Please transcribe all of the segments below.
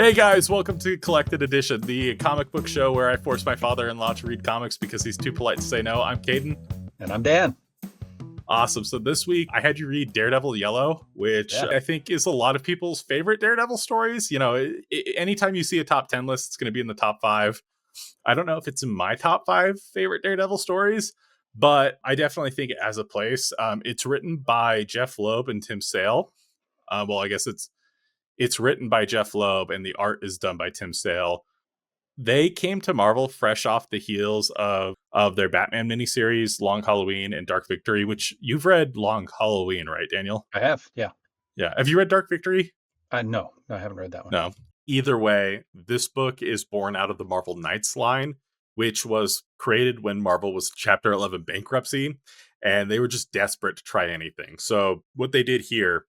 Hey guys, welcome to Collected Edition, the comic book show where I force my father-in-law to read comics because he's too polite to say no. I'm Caden. And I'm Dan. Awesome. So this week I had you read Daredevil Yellow, which I think is a lot of people's favorite Daredevil stories. You know, anytime you see a top 10 list, it's going to be in the top 5. I don't know if it's in my top 5 favorite Daredevil stories, but I definitely think it has a place. It's written by Jeff Loeb and Tim Sale. Well, I guess it's written by Jeff Loeb and the art is done by Tim Sale. They came to Marvel fresh off the heels of their Batman miniseries, Long Halloween and Dark Victory, which you've read Long Halloween, right, Daniel? I have, yeah. Yeah. Have you read Dark Victory? No, I haven't read that one. No. Either way, this book is born out of the Marvel Knights line, which was created when Marvel was Chapter 11 bankruptcy, and they were just desperate to try anything. So what they did here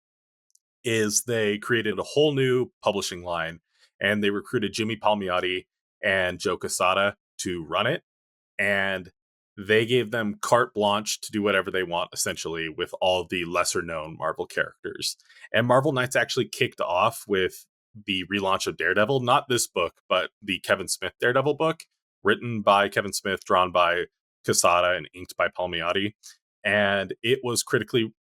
is they created a whole new publishing line, and they recruited Jimmy Palmiotti and Joe Quesada to run it. And they gave them carte blanche to do whatever they want, essentially, with all the lesser known Marvel characters. And Marvel Knights actually kicked off with the relaunch of Daredevil, not this book, but the Kevin Smith Daredevil book, written by Kevin Smith, drawn by Quesada, and inked by Palmiotti. And it was critically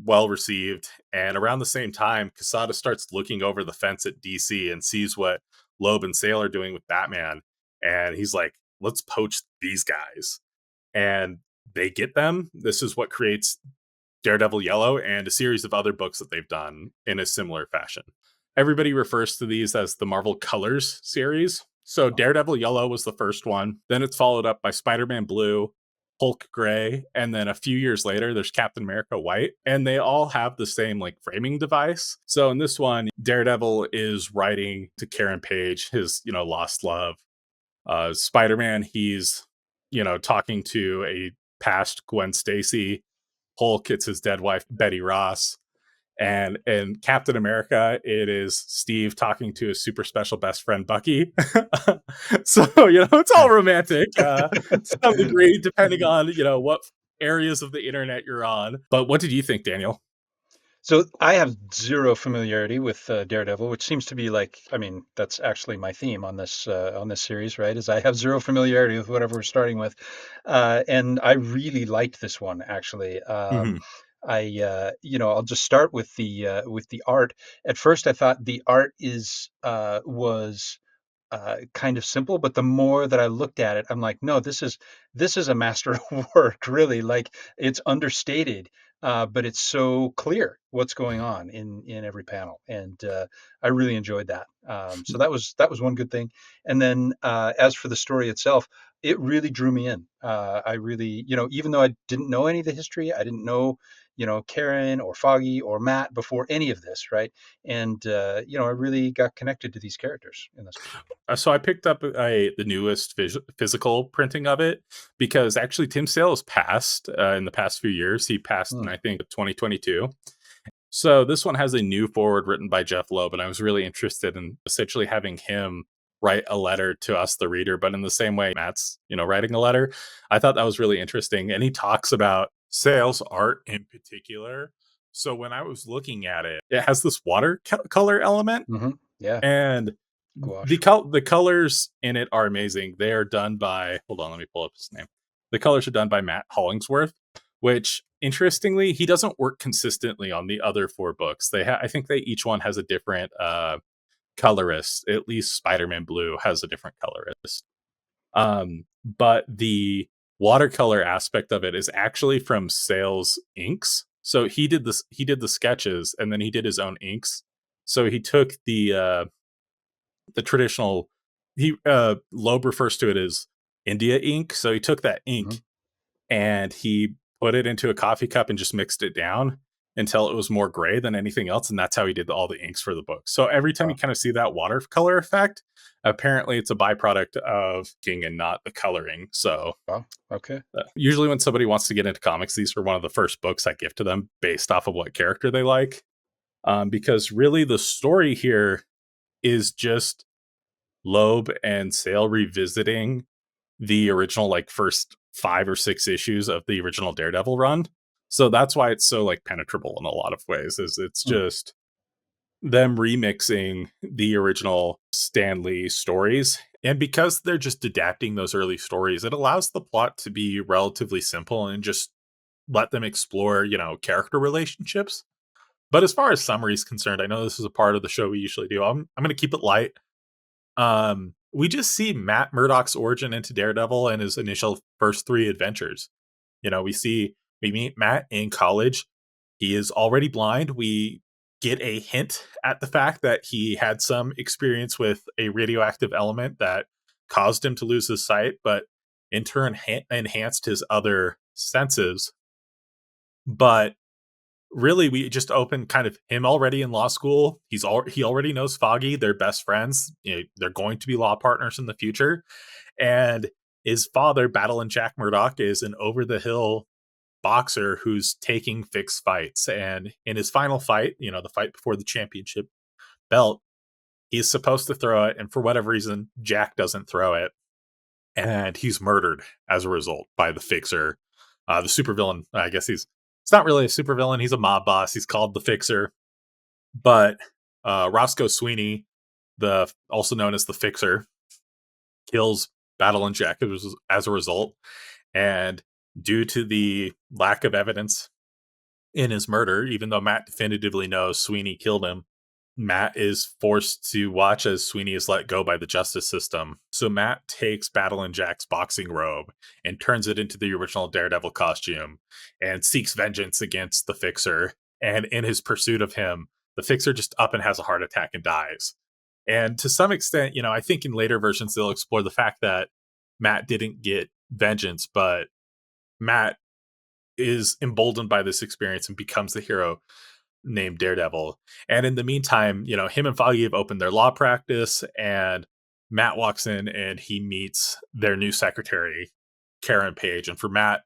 well received. And around the same time, Quesada starts looking over the fence at DC and sees what Loeb and Sale are doing with Batman. And he's like, let's poach these guys. And they get them. This is what creates Daredevil Yellow and a series of other books that they've done in a similar fashion. Everybody refers to these as the Marvel Colors series. So Daredevil Yellow was the first one. Then it's followed up by Spider-Man Blue, Hulk Gray, and then a few years later there's Captain America White, and they all have the same like framing device. So in this one, Daredevil is writing to Karen Page, his lost love. Spider-Man, he's talking to a past Gwen Stacy. Hulk, it's his dead wife Betty Ross. And in Captain America, it is Steve talking to his super special best friend Bucky. So it's all romantic to some degree, depending on what areas of the internet you're on. But what did you think, Daniel? So I have zero familiarity with Daredevil, which seems to be that's actually my theme on this series, right? Is I have zero familiarity with whatever we're starting with, and I really liked this one actually. I'll just start with the art. At first, I thought the art was kind of simple, but the more that I looked at it, I'm like, no, this is a master of work, really. Like it's understated, but it's so clear what's going on in every panel, and I really enjoyed that. So that was one good thing. And then as for the story itself, it really drew me in. I really, even though I didn't know any of the history, I didn't know, Karen or Foggy or Matt before any of this, right? And I really got connected to these characters in this. So I picked up the newest physical printing of it because actually Tim Sale has passed in the past few years. He passed in, I think, 2022. So this one has a new forward written by Jeff Loeb, and I was really interested in essentially having him write a letter to us, the reader, but in the same way Matt's, writing a letter. I thought that was really interesting. And he talks about Sale's art in particular. So when I was looking at it, it has this watercolor element. Mm-hmm. Yeah. And the colors in it are amazing. They are done by, hold on, let me pull up his name. The colors are done by Matt Hollingsworth, which interestingly, he doesn't work consistently on the other 4 books. I think they each one has a different colorist. At least Spider-Man Blue has a different colorist. But the watercolor aspect of it is actually from Sale's inks. So he did the sketches and then he did his own inks. So he took the traditional, Loeb refers to it as India ink. So he took that ink and he put it into a coffee cup and just mixed it down until it was more gray than anything else. And that's how he did all the inks for the book. So every time you kind of see that watercolor effect, apparently it's a byproduct of ink and not the coloring. So okay. Usually when somebody wants to get into comics, these are one of the first books I give to them based off of what character they like. Because really the story here is just Loeb and Sale revisiting the original first 5 or 6 issues of the original Daredevil run. So that's why it's so penetrable in a lot of ways. Is it's just them remixing the original Stan Lee stories. And because they're just adapting those early stories, it allows the plot to be relatively simple and just let them explore, character relationships. But as far as summary is concerned, I know this is a part of the show we usually do. I'm going to keep it light. We just see Matt Murdock's origin into Daredevil and his initial first three adventures. We meet Matt in college. He is already blind. We get a hint at the fact that he had some experience with a radioactive element that caused him to lose his sight, but in turn enhanced his other senses. But really, we just open kind of him already in law school. He already knows Foggy. They're best friends. They're going to be law partners in the future. And his father, Battle and Jack Murdock, is an over the hill boxer who's taking fixed fights. And in his final fight, the fight before the championship belt, he's supposed to throw it. And for whatever reason, Jack doesn't throw it. And he's murdered as a result by the fixer, the supervillain. I guess it's not really a supervillain. He's a mob boss. He's called the Fixer. But Roscoe Sweeney, the also known as the Fixer, kills Battle and Jack as a result. And due to the lack of evidence in his murder, even though Matt definitively knows Sweeney killed him, Matt is forced to watch as Sweeney is let go by the justice system. So Matt takes Battle and Jack's boxing robe and turns it into the original Daredevil costume and seeks vengeance against the Fixer. And in his pursuit of him, the Fixer just up and has a heart attack and dies. And to some extent, I think in later versions they'll explore the fact that Matt didn't get vengeance, but Matt is emboldened by this experience and becomes the hero named Daredevil. And in the meantime, him and Foggy have opened their law practice, and Matt walks in and he meets their new secretary, Karen Page. And for Matt,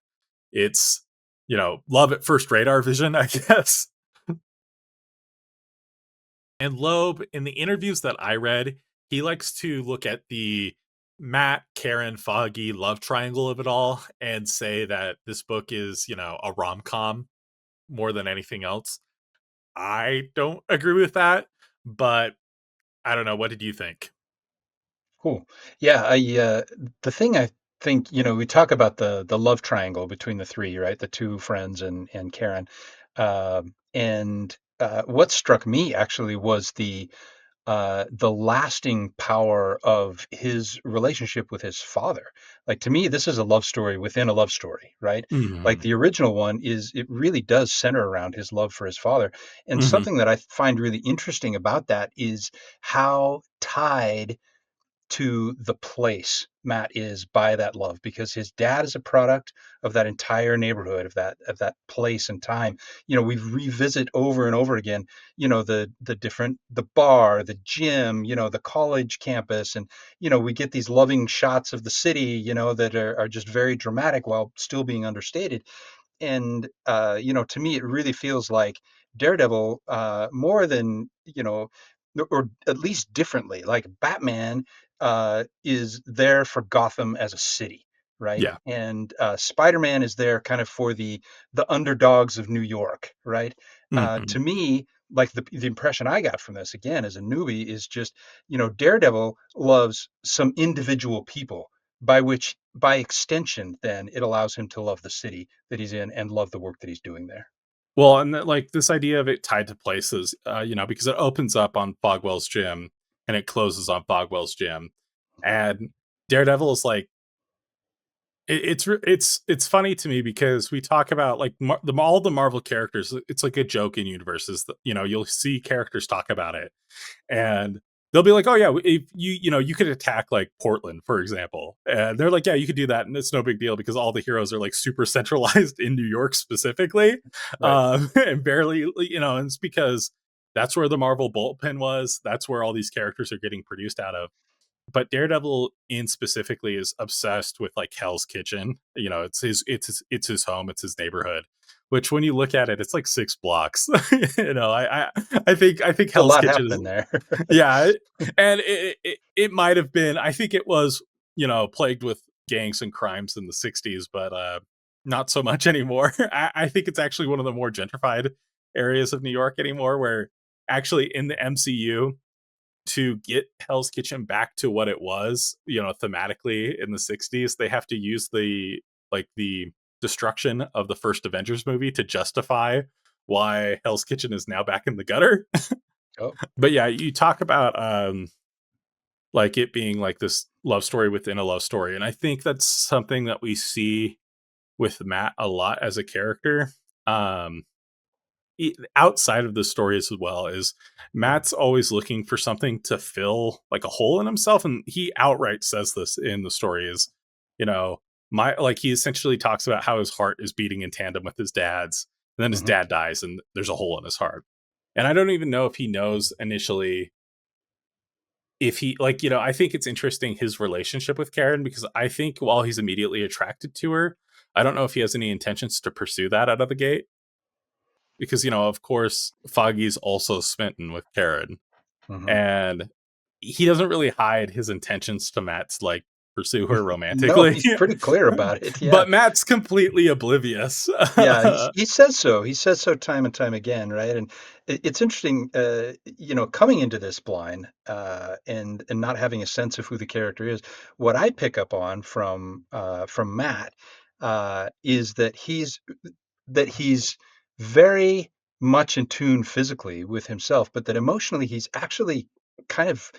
it's, love at first radar vision, I guess. And Loeb, in the interviews that I read, he likes to look at the Matt, Karen, Foggy love triangle of it all and say that this book is, a rom com more than anything else. I don't agree with that, but I don't know. What did you think? Cool. Yeah, the thing I think, we talk about the love triangle between the three, right? The two friends and Karen. And what struck me actually was the lasting power of his relationship with his father. Like to me, this is a love story within a love story, right? Like Mhm. the original one it really does center around his love for his father. And Mhm. something that I find really interesting about that is how tied to the place Matt is by that love, because his dad is a product of that entire neighborhood, of that place and time. We revisit over and over again, the bar, the gym, the college campus, and we get these loving shots of the city, that are just very dramatic while still being understated. And to me it really feels like Daredevil, more than or at least differently, like Batman is there for Gotham as a city, right? Yeah. And Spider-Man is there kind of for the underdogs of New York, right? Mhm. To me, like the impression I got from this, again as a newbie, is just Daredevil loves some individual people, by extension then it allows him to love the city that he's in and love the work that he's doing there. Well, and like this idea of it tied to places, because it opens up on Fogwell's gym and it closes on Fogwell's gym, and Daredevil is like it's funny to me because we talk about like all the Marvel characters. It's like a joke in universes that you'll see characters talk about it, and they'll be like, "Oh yeah, if you could attack like Portland, for example," and they're like, "Yeah, you could do that, and it's no big deal because all the heroes are like super centralized in New York specifically, Right. and barely, and it's because that's where the Marvel bullpen was. That's where all these characters are getting produced out of." But Daredevil in specifically is obsessed with like Hell's Kitchen. It's his home, it's his neighborhood. Which when you look at it, it's like 6 blocks. I think A Hell's lot Kitchen is, happening there. yeah, and it might have been. I think it was plagued with gangs and crimes in the '60s, but not so much anymore. I think it's actually one of the more gentrified areas of New York anymore, where actually in the MCU to get Hell's Kitchen back to what it was, thematically in the 60s, they have to use the destruction of the first Avengers movie to justify why Hell's Kitchen is now back in the gutter. Oh. But yeah, you talk about like it being like this love story within a love story. And I think that's something that we see with Matt a lot as a character. Um Outside of the story as well is Matt's always looking for something to fill like a hole in himself, and he outright says this in the story is, you know, my like he essentially talks about how his heart is beating in tandem with his dad's, and then his Hmm. dad dies and there's a hole in his heart. And I don't even know if he knows initially if he like, I think it's interesting his relationship with Karen because I think while he's immediately attracted to her, I don't know if he has any intentions to pursue that out of the gate because of course Foggy's also smitten with Karen, Hmm. and he doesn't really hide his intentions to Matt's like pursue her No, romantically. he's pretty clear about it. Yeah. But Matt's completely oblivious. Yeah, he says so. He says so time and time again, right? And it's interesting, coming into this blind and not having a sense of who the character is. What I pick up on from Matt is that he's very much in tune physically with himself, but that emotionally he's actually kind of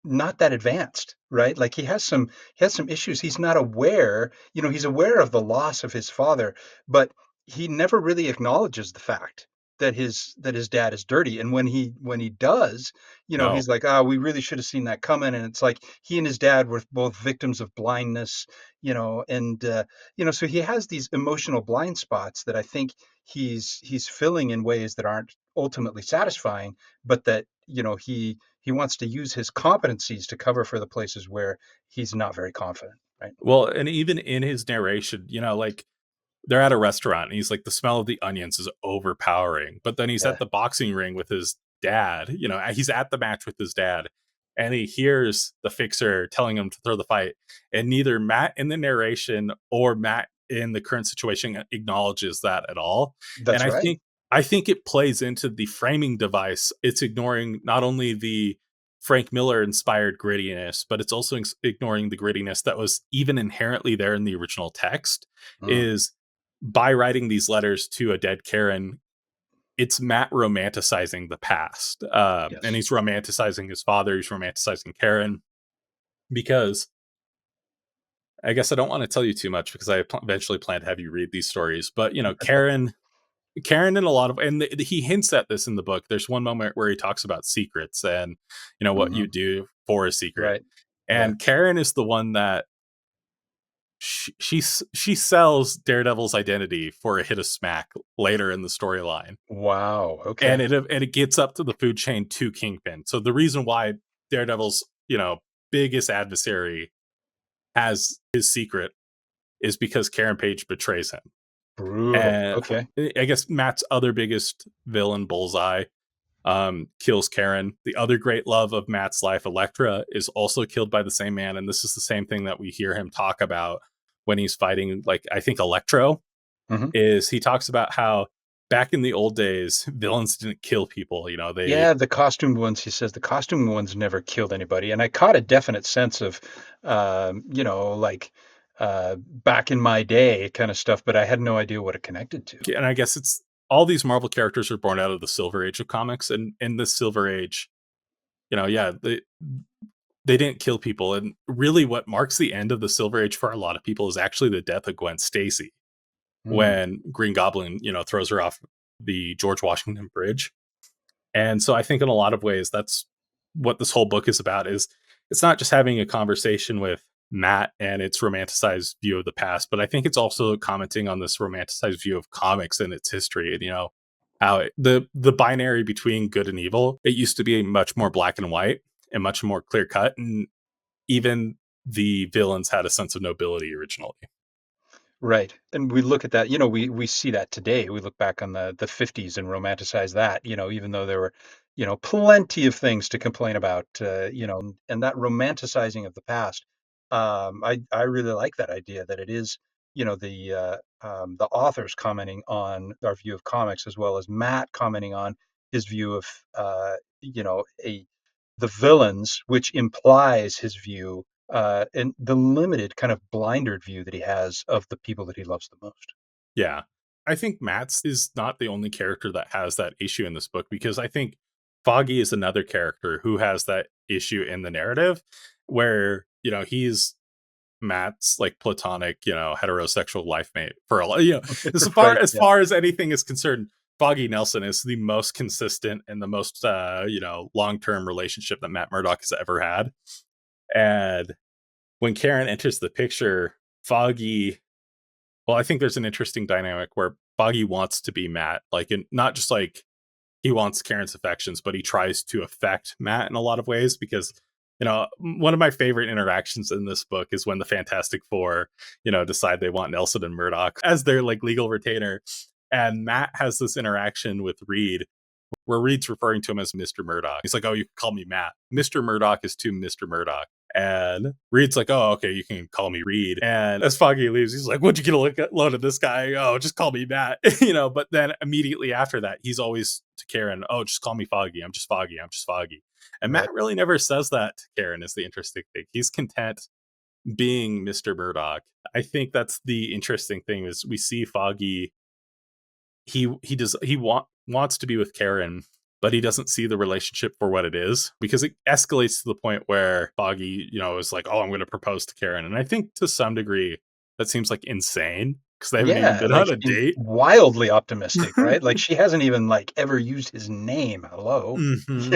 not that advanced, right? Like he has some issues. He's not aware, he's aware of the loss of his father, but he never really acknowledges the fact that his dad is dirty. And when he does, No. he's like, "Ah, we really should have seen that coming." And it's like he and his dad were both victims of blindness, and so he has these emotional blind spots that I think he's filling in ways that aren't ultimately satisfying, but that, he wants to use his competencies to cover for the places where he's not very confident, right? Well, and even in his narration, like they're at a restaurant and he's like the smell of the onions is overpowering, but then he's Yeah, at the boxing ring with his dad, he's at the match with his dad, and he hears the fixer telling him to throw the fight, and neither Matt in the narration or Matt in the current situation acknowledges that at all. And that's right. I think it plays into the framing device. It's ignoring not only the Frank Miller inspired grittiness, but it's also ignoring the grittiness that was even inherently there in the original text. Mm, Is by writing these letters to a dead Karen, it's Matt romanticizing the past. And yes. he's romanticizing his father, he's romanticizing Karen, because I guess I don't want to tell you too much because eventually plan to have you read these stories. But, Karen in a lot of, and he hints at this in the book. There's one moment where he talks about secrets and, what Hmm. you do for a secret. Right. Yeah. And Karen is the one that she sells Daredevil's identity for a hit of smack later in the storyline, Wow. and Okay. it gets up to the food chain to Kingpin. So the reason why Daredevil's biggest adversary has his secret is because Karen Page betrays him, Brutal. and Okay. I guess Matt's other biggest villain, Bullseye, kills Karen. The other great love of Matt's life, Elektra, is also killed by the same man, and this is the same thing that we hear him talk about when he's fighting. Like I think Electro Hmm. is he talks about how back in the old days, villains didn't kill people. They Yeah, the costumed ones, he says the costumed ones never killed anybody. And I caught a definite sense of, like back in my day kind of stuff, but I had no idea what it connected to. and I guess it's all these Marvel characters are born out of the Silver Age of comics, and in this Silver Age, yeah, they didn't kill people, and really, what marks the end of the Silver Age for a lot of people is actually the death of Gwen Stacy Mm, when Green Goblin, throws her off the George Washington Bridge. And so I think in a lot of ways that's what this whole book is about is it's not just having a conversation with Matt and its romanticized view of the past, but I think it's also commenting on this romanticized view of comics and its history, and how the binary between good and evil, it used to be much more black and white and much more clear cut, and even the villains had a sense of nobility originally. right. And we look at that, we see that today. We look back on the 50s and romanticize that, even though there were, plenty of things to complain about, and that romanticizing of the past. I really like that idea that it is, the authors commenting on our view of comics as well as Matt commenting on his view of you know a the villains, which implies his view and the limited kind of blindered view that he has of the people that he loves the most. Yeah. I think Matt's is not the only character that has that issue in this book because I think Foggy is another character who has that issue in the narrative where, he's Matt's like platonic, heterosexual life mate for a lot. As far Right? as Yeah. far as anything is concerned, Foggy Nelson is the most consistent and the most long term relationship that Matt Murdock has ever had. And when Karen enters the picture, Foggy, well, I think there's an interesting dynamic where Foggy wants to be Matt, like, and not just like he wants Karen's affections, but he tries to affect Matt in a lot of ways because, one of my favorite interactions in this book is when the Fantastic Four, decide they want Nelson and Murdoch as their like legal retainer. And Matt has this interaction with Reed where Reed's referring to him as Mr. Murdoch. He's like, "Oh, you can call me Matt. Mr. Murdoch is to Mr. Murdoch." And Reed's like, "Oh, okay, you can call me Reed." And as Foggy leaves, he's like, "What'd you get a load of this guy? Oh, just call me Matt." But then immediately after that, he's always to Karen, "Oh, just call me Foggy. I'm just Foggy. I'm just Foggy." And Right. Matt really never says that to Karen, is the interesting thing. He's content being Mr. Murdoch. I think that's the interesting thing is we see Foggy, he wants to be with Karen, but he doesn't see the relationship for what it is because it escalates to the point where Foggy, is like, "Oh, I'm going to propose to Karen," and I think to some degree that seems like insane because they haven't even Yeah, been like on a seems date. wildly optimistic, right? Like she hasn't even like ever used his name. Hello. hmm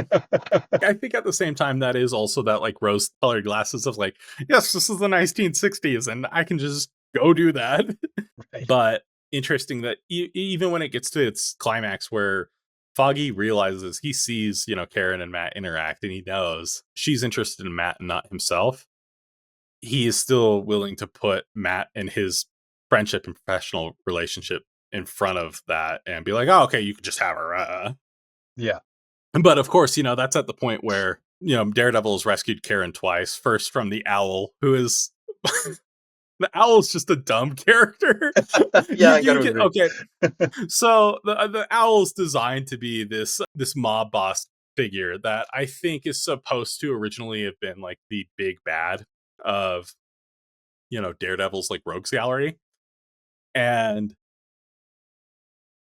I think at the same time that is also that like rose-colored glasses of like, yes, this is the 1960s, and I can just go do that. Right. But interesting that even when it gets to its climax where Foggy realizes he sees, Karen and Matt interact and he knows she's interested in Matt and not himself, he is still willing to put Matt and his friendship and professional relationship in front of that and be like, "Oh, okay, you could just have her." Yeah. But of course, that's at the point where, Daredevil has rescued Karen twice. First from the owl, who is the owl's just a dumb character. Yeah, you I got you to get agree. okay. So the owl's designed to be this mob boss figure that I think is supposed to originally have been like the big bad of Daredevil's like rogues gallery, and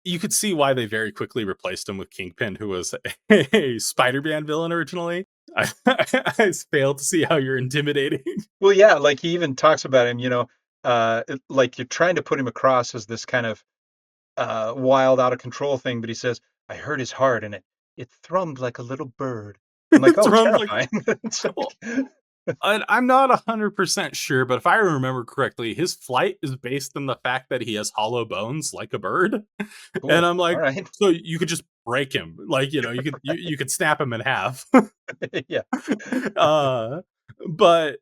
you could see why they very quickly replaced him with Kingpin, who was a Spider-Man villain originally. I failed to see how you're intimidating. Well, yeah, like he even talks about him, like you're trying to put him across as this kind of wild, out of control thing, but he says, "I heard his heart and it thrummed like a little bird." I'm like, It's "Oh, run like, terrifying." It's well, like, I'm not 100% sure, but if I remember correctly, his flight is based on the fact that he has hollow bones like a bird. And cool. I'm All like, right. so you could just break him. Like, you could snap him in half. Yeah. uh but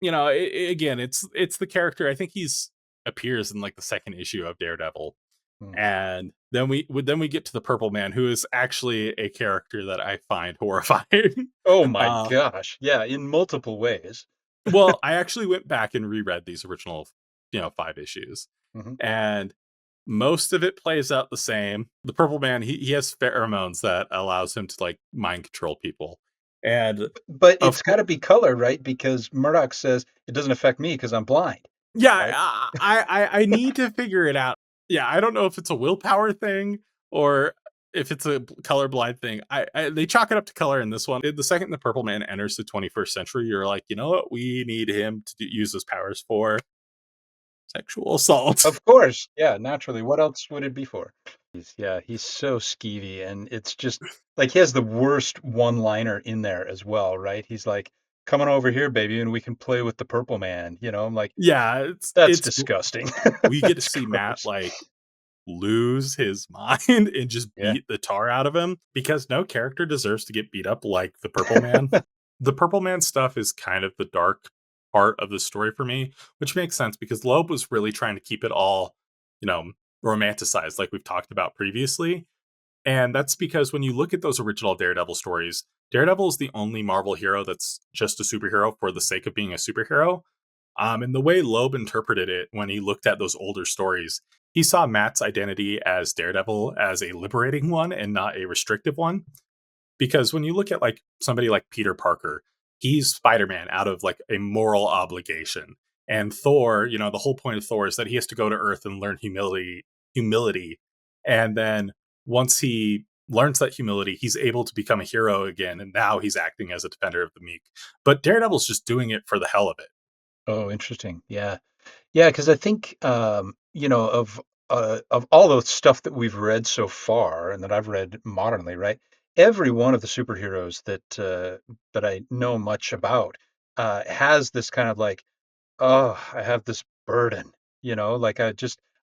again, it's the character. I think he's appears in like the second issue of Daredevil, Hmm. and then we get to the Purple Man, who is actually a character that I find horrifying. Oh my uh gosh. Yeah, in multiple ways. well, I actually went back and reread these original, 5 issues, Hmm. and most of it plays out the same. The Purple Man, he has pheromones that allows him to like mind control people, and But it's of got course, to be color, right? Because Murdoch says it doesn't affect me because I'm blind, yeah, right? I need to figure it out. Yeah, I don't know if it's a willpower thing or if it's a colorblind thing. They chalk it up to color in this one. The second the Purple Man enters the 21st century, you're like, you know what? We need him to use his powers for sexual assault. Of course. Yeah, naturally. What else would it be for? He's so skeevy, and it's just like he has the worst one-liner in there as well, right? He's like, "Coming over here, baby, and we can play with the purple man." I'm like, Yeah, that's it's disgusting. we get to That's see Matt gross. like lose his mind and just Yeah. beat the tar out of him because no character deserves to get beat up like the Purple Man. The Purple Man stuff is kind of the dark part of the story for me, which makes sense because Loeb was really trying to keep it all, you know, romanticized, like we've talked about previously. And that's because when you look at those original Daredevil stories, Daredevil is the only Marvel hero that's just a superhero for the sake of being a superhero. And the way Loeb interpreted it when he looked at those older stories, he saw Matt's identity as Daredevil as a liberating one and not a restrictive one. Because when you look at like somebody like Peter Parker, he's Spider-Man out of like a moral obligation. And Thor, the whole point of Thor is that he has to go to Earth and learn humility. And then once he learns that humility, he's able to become a hero again. And now he's acting as a defender of the meek. But Daredevil's just doing it for the hell of it. Oh, interesting. Yeah. Yeah, because I think of all the stuff that we've read so far and that I've read modernly, right? Every one of the superheroes that I know much about has this kind of like, oh, I have this burden, like I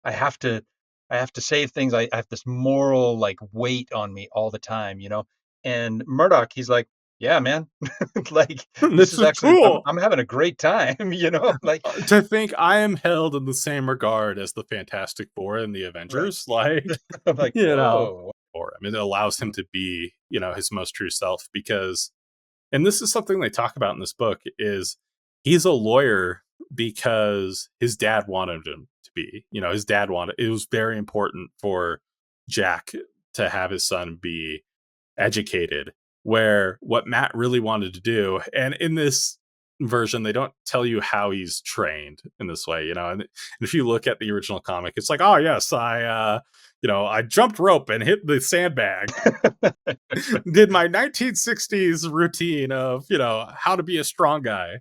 have to I have to save things. I have this moral like weight on me all the time. And Murdoch, he's like, yeah, man, like this This is is actually I'm cool. I'm having a great time, like To think I am held in the same regard as the Fantastic Four and the right. Avengers, like, I'm like, you know, whoa. for him. It allows him to be, his most true self because, and this is something they talk about in this book, is he's a lawyer because his dad wanted him to be. His dad wanted, it was very important for Jack to have his son be educated, where what Matt really wanted to do, and in this version they don't tell you how he's trained in this way, and if you look at the original comic, it's like, oh yes, I jumped rope and hit the sandbag, did my 1960s routine of how to be a strong guy.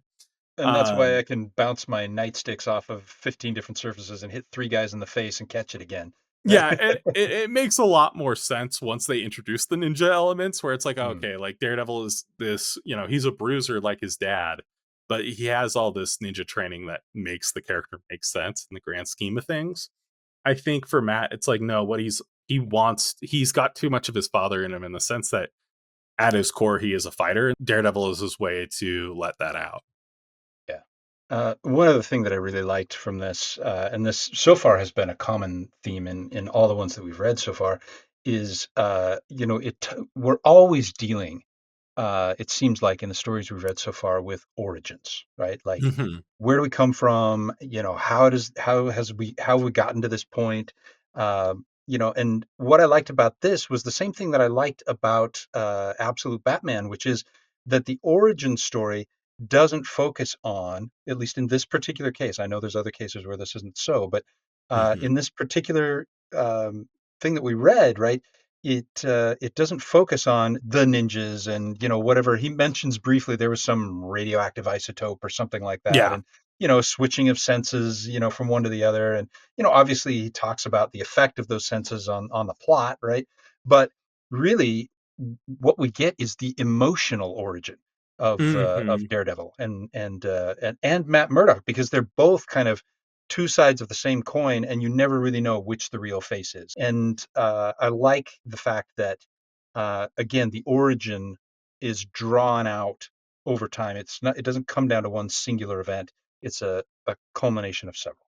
And that's why I um can bounce my nightsticks off of 15 different surfaces and hit three guys in the face and catch it again. Yeah, it makes a lot more sense once they introduce the ninja elements, where it's like, Hmm, okay, like Daredevil is this, he's a bruiser like his dad, but he has all this ninja training that makes the character make sense in the grand scheme of things. I think for Matt, it's like, no, he's got too much of his father in him, in the sense that at his core he is a fighter. Daredevil is his way to let that out. yeah. One other thing that I really liked from this, and this so far has been a common theme in all the ones that we've read so far, is we're always dealing it seems like in the stories we've read so far with origins, right? Like, Mhm. where do we come from? How have we gotten to this point? And what I liked about this was the same thing that I liked about Absolute Batman, which is that the origin story doesn't focus on, at least in this particular case. I know there's other cases where this isn't so, but Mhm. in this particular thing that we read, right? It doesn't focus on the ninjas and whatever he mentions briefly. There was some radioactive isotope or something like that, Yeah. and switching of senses, from one to the other, and obviously he talks about the effect of those senses on the plot, right? But really, what we get is the emotional origin of Mhm. Daredevil and Matt Murdock, because they're both kind of two sides of the same coin, and you never really know which the real face is. And I like the fact that again, the origin is drawn out over time. It doesn't come down to one singular event. It's a culmination of several.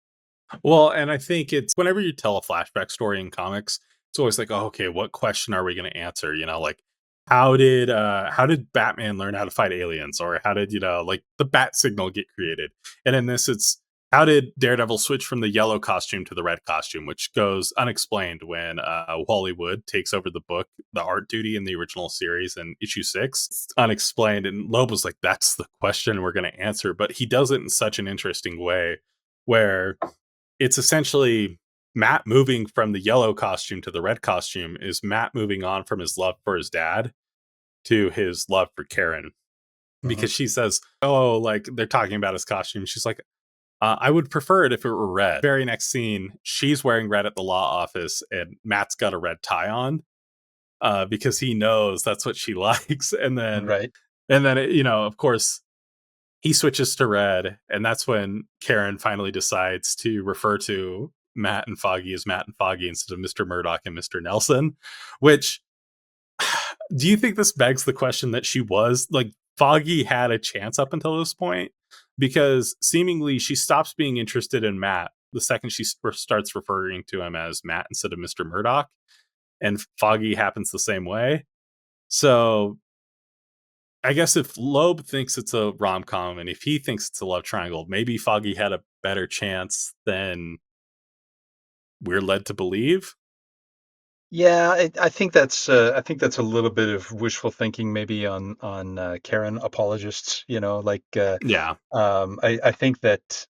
Well, and I think it's whenever you tell a flashback story in comics, it's always like, oh, okay, what question are we going to answer? Like how did Batman learn how to fight aliens, or how did like the bat signal get created? And in this, it's how did Daredevil switch from the yellow costume to the red costume, which goes unexplained when Wally Wood takes over the book, the art duty in the original series in issue 6. It's unexplained, and Loeb was like, "That's the question we're going to answer," but he does it in such an interesting way, where it's essentially Matt moving from the yellow costume to the red costume is Matt moving on from his love for his dad to his love for Karen. Hmm. Because she says, oh, like they're talking about his costume. She's like, I would prefer it if it were red. Very next scene, she's wearing red at the law office, and Matt's got a red tie on because he knows that's what she likes. Right. And then, of course, he switches to red, and that's when Karen finally decides to refer to Matt and Foggy as Matt and Foggy instead of Mr. Murdoch and Mr. Nelson. Which, do you think this begs the question that she was like, Foggy had a chance up until this point? Because seemingly she stops being interested in Matt the second she starts referring to him as Matt instead of Mr. Murdoch, and Foggy happens the same way. So I guess if Loeb thinks it's a rom com and if he thinks it's a love triangle, maybe Foggy had a better chance than we're led to believe. Yeah, I think that's a little bit of wishful thinking, maybe on Karen apologists. Yeah. I think that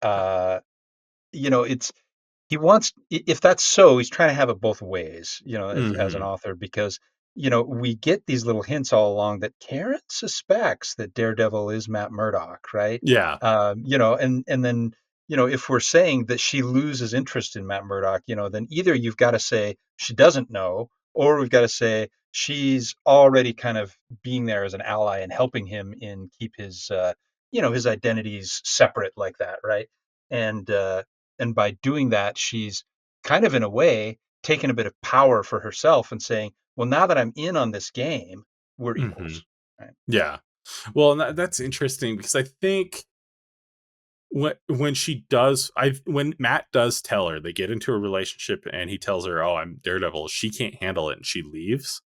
it's he wants if that's so, he's trying to have it both ways, as an Hmm. author, because we get these little hints all along that Karen suspects that Daredevil is Matt Murdock, right? Yeah. And then if we're saying that she loses interest in Matt Murdock, then either you've got to say she doesn't know, or we've got to say she's already kind of being there as an ally and helping him in keep his identities separate like that, right? And by doing that, she's kind of in a way taking a bit of power for herself and saying, well, now that I'm in on this game, we're Hmm. equals, right? Yeah. Well, and that's interesting because I think when she does, I when Matt does tell her they get into a relationship and he tells her, "Oh, I'm Daredevil," she can't handle it and she leaves.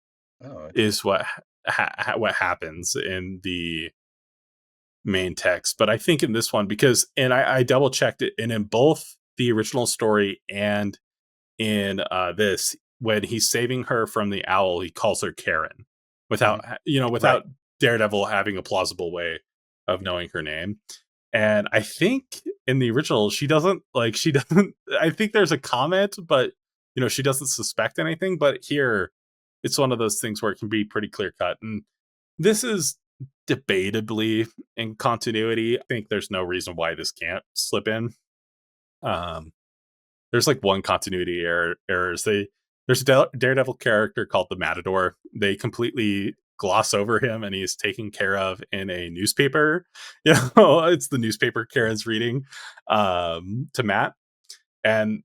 Oh, okay. Is what happens in the main text. But I think in this one, because and I double checked it, and in both the original story and in this, when he's saving her from the owl, he calls her Karen Hmm. without Right. without Daredevil having a plausible way of knowing her name. And I think in the original, she doesn't. I think there's a comment, but she doesn't suspect anything. But here, it's one of those things where it can be pretty clear cut. And this is debatably in continuity. I think there's no reason why this can't slip in. Um, there's like one continuity errors. There's a Daredevil character called the Matador. They completely gloss over him, and he's taken care of in a newspaper. It's the newspaper Karen's reading to Matt, and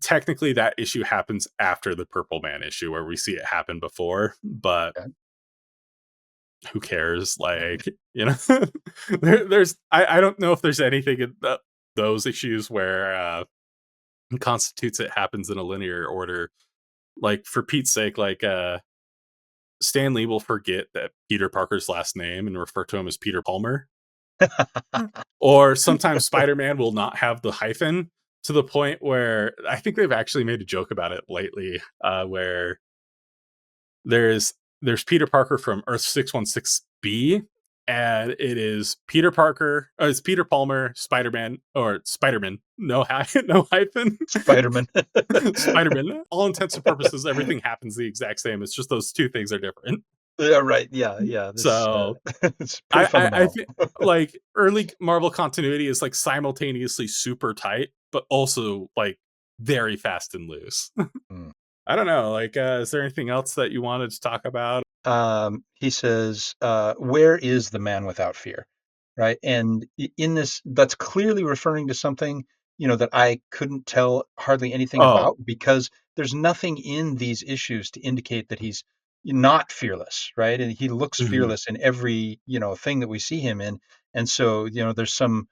technically that issue happens after the Purple Man issue, where we see it happen before. But Okay. who cares? Like, there's I don't know if there's anything in those issues where constitutes it happens in a linear order. Like for Pete's sake, like Stan Lee will forget that Peter Parker's last name and refer to him as Peter Palmer. Or sometimes Spider-Man will not have the hyphen to the point where I think they've actually made a joke about it lately, where there's Peter Parker from Earth 616B, and it is Peter Parker, it's Peter Palmer, Spider-Man, or Spider-Man, no hyphen. Spider-Man. Spider-Man. All intents and purposes, everything happens the exact same. It's just those two things are different. Yeah, right. Yeah, yeah. This So it's pretty I fundamental. think like early Marvel continuity is like simultaneously super tight, but also like very fast and loose. Mm. I don't know. Like, is there anything else that you wanted to talk about? He says, "Where is the man without fear?" Right, and in this, that's clearly referring to something that I couldn't tell hardly anything Oh, about, because there's nothing in these issues to indicate that he's not fearless, right? And he looks mhm. fearless in every thing that we see him in, and so there's some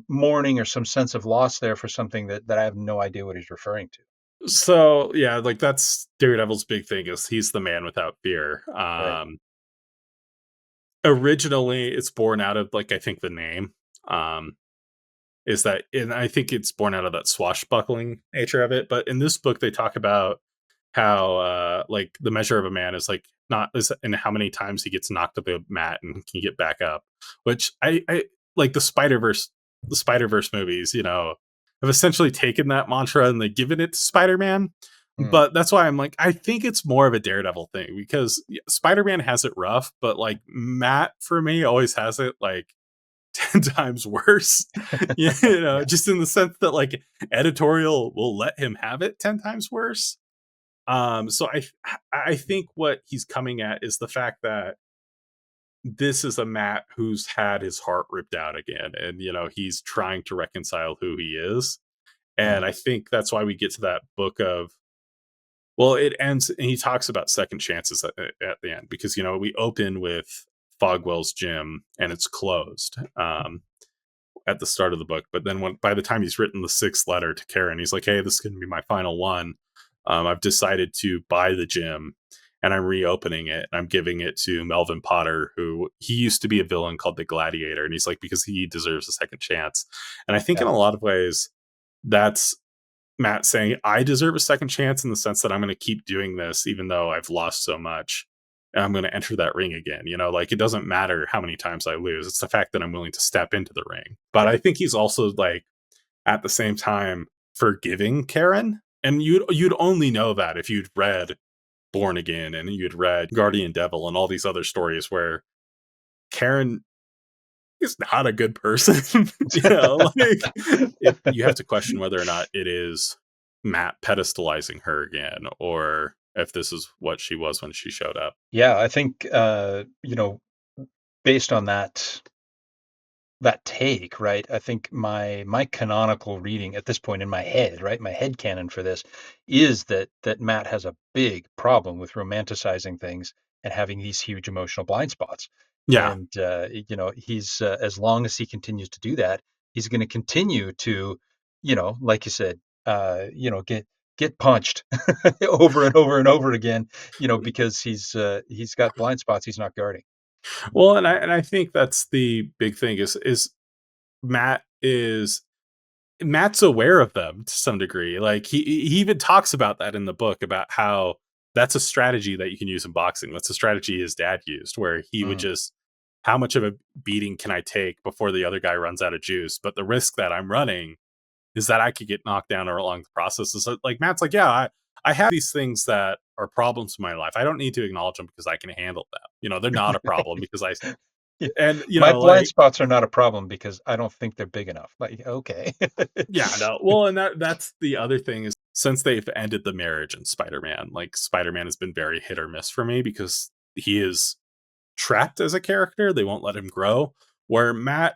mourning or some sense of loss there for something that I have no idea what he's referring to. So yeah, like that's Daredevil's big thing is he's the man without fear. Right. Originally, it's born out of like I think the name. Um, is that and I think it's born out of that swashbuckling nature of it. But in this book, they talk about how like the measure of a man is like not is and how many times he gets knocked up the mat and can get back up. Which I like the Spider Verse movies, have essentially taken that mantra and they've given it to Spider Man. Mm. But that's why I'm like, I think it's more of a Daredevil thing because Spider Man has it rough, but like Matt for me always has it like 10 times worse. Yeah. Just in the sense that like editorial will let him have it 10 times worse. So I think what he's coming at is the fact that this is a Matt who's had his heart ripped out again, and he's trying to reconcile who he is. And Mhm. I think that's why we get to that book of well, it ends and he talks about second chances at the end because we open with Fogwell's gym and it's closed. At the start of the book. But then by the time he's written the sixth letter to Karen, he's like, "Hey, this is going to be my final one. I've decided to buy the gym, and I'm reopening it. And I'm giving it to Melvin Potter, who he used to be a villain called the Gladiator, and he's like because he deserves a second chance. And I think in Yeah. a lot of ways, that's." Matt saying, I deserve a second chance in the sense that I'm going to keep doing this, even though I've lost so much. And I'm going to enter that ring again. You know, like it doesn't matter how many times I lose. It's the fact that I'm willing to step into the ring. But I think he's also like at the same time forgiving Karen. And you'd only know that if you'd read Born Again and you'd read Guardian Devil and all these other stories where Karen is not a good person. You know, like you have to question whether or not it is Matt pedestalizing her again, or if this is what she was when she showed up. Yeah, I think based on that take, right? I think my canonical reading at this point in my head, right? My head canon for this is that Matt has a big problem with romanticizing things and having these huge emotional blind spots. Yeah. And he's as long as he continues to do that, he's going to continue to, like you said, get punched over and over and over again, because he's got blind spots he's not guarding. Well, and I think that's the big thing is Matt is Matt's aware of them to some degree. Like he even talks about that in the book about how that's a strategy that you can use in boxing. That's a strategy his dad used where he would Mm. just how much of a beating can I take before the other guy runs out of juice? But the risk that I'm running is that I could get knocked down or along the process. Is like Matt's like, yeah, I have these things that are problems in my life. I don't need to acknowledge them because I can handle them. You know, they're not a problem because I Yeah. and you My know, blind like spots are not a problem because I don't think they're big enough. Like, okay. yeah, no. Well, and that's the other thing is since they've ended the marriage in Spider-Man, like Spider-Man has been very hit or miss for me because he is trapped as a character. They won't let him grow. Where Matt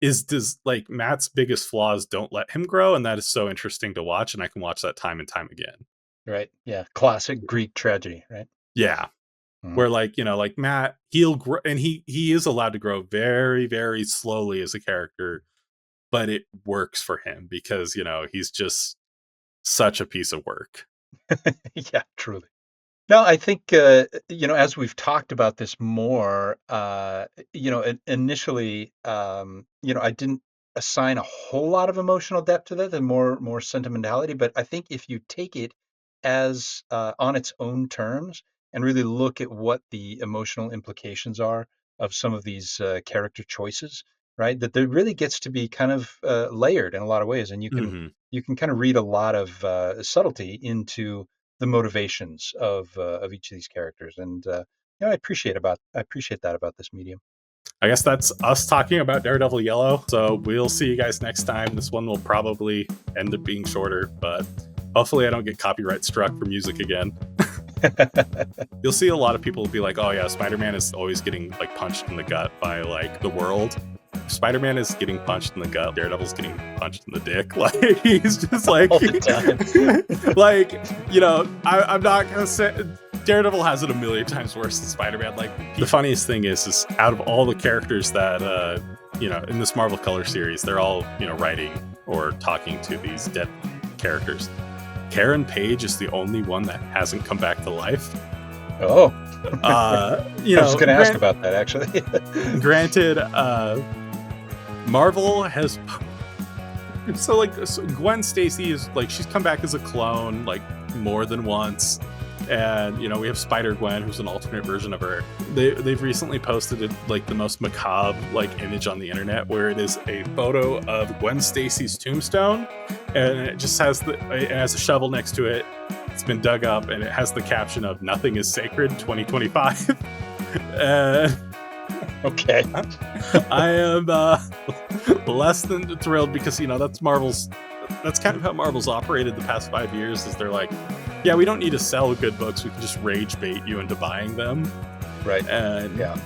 is does like Matt's biggest flaws don't let him grow, and that is so interesting to watch, and I can watch that time and time again. Right. Yeah. Classic Greek tragedy, right? Yeah. Mhm. Where like, you know, like Matt, he'll grow and he is allowed to grow very, very slowly as a character, but it works for him because, you know, he's just such a piece of work. Yeah, truly. No, I think, as we've talked about this more, initially, I didn't assign a whole lot of emotional depth to that and more sentimentality. But I think if you take it as on its own terms and really look at what the emotional implications are of some of these character choices, right, that there really gets to be kind of layered in a lot of ways, and Mhm. you can kind of read a lot of subtlety into the motivations of each of these characters, and I appreciate that about this medium. I guess that's us talking about Daredevil Yellow. So we'll see you guys next time. This one will probably end up being shorter, but hopefully I don't get copyright struck for music again. You'll see a lot of people be like, "Oh yeah, Spider-Man is always getting like punched in the gut by like the world." Spider-Man is getting punched in the gut. Daredevil's getting punched in the dick. Like he's just like, All the time. like you know, I'm not gonna say Daredevil has it a million times worse than Spider-Man. Like the funniest thing is out of all the characters that in this Marvel Color series, they're all writing or talking to these dead characters. Karen Page is the only one that hasn't come back to life. Oh, You I was know, going to ask about that actually. granted, Marvel has so Gwen Stacy is like she's come back as a clone like more than once. And we have Spider Gwen, who's an alternate version of her. They've recently posted like the most macabre like image on the internet, where it is a photo of Gwen Stacy's tombstone, and it just has it has a shovel next to it. It's been dug up, and it has the caption of "Nothing is sacred, 2025." Okay. I am less than thrilled because that's kind of how Marvel's operated the past 5 years. Is they're like, yeah, we don't need to sell good books. We can just rage bait you into buying them. Right. And Yeah.